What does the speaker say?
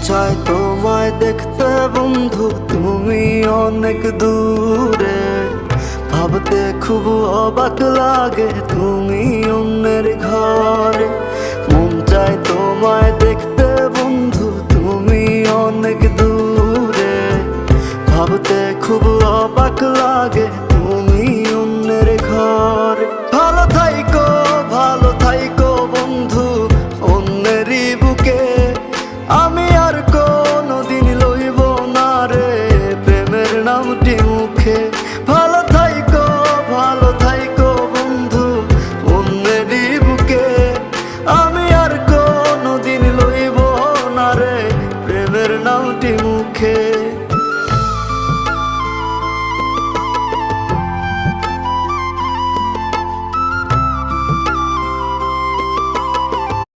চায় তোমায় দেখতে বন্ধু, তুমি অনেক দূরে। ভাবতে খুব অবাক লাগে তুমি অন্যের ঘরে। মন চায় তোমায় দেখতে বন্ধু, তুমি অনেক দূরে। ভাবতে খুব অবাক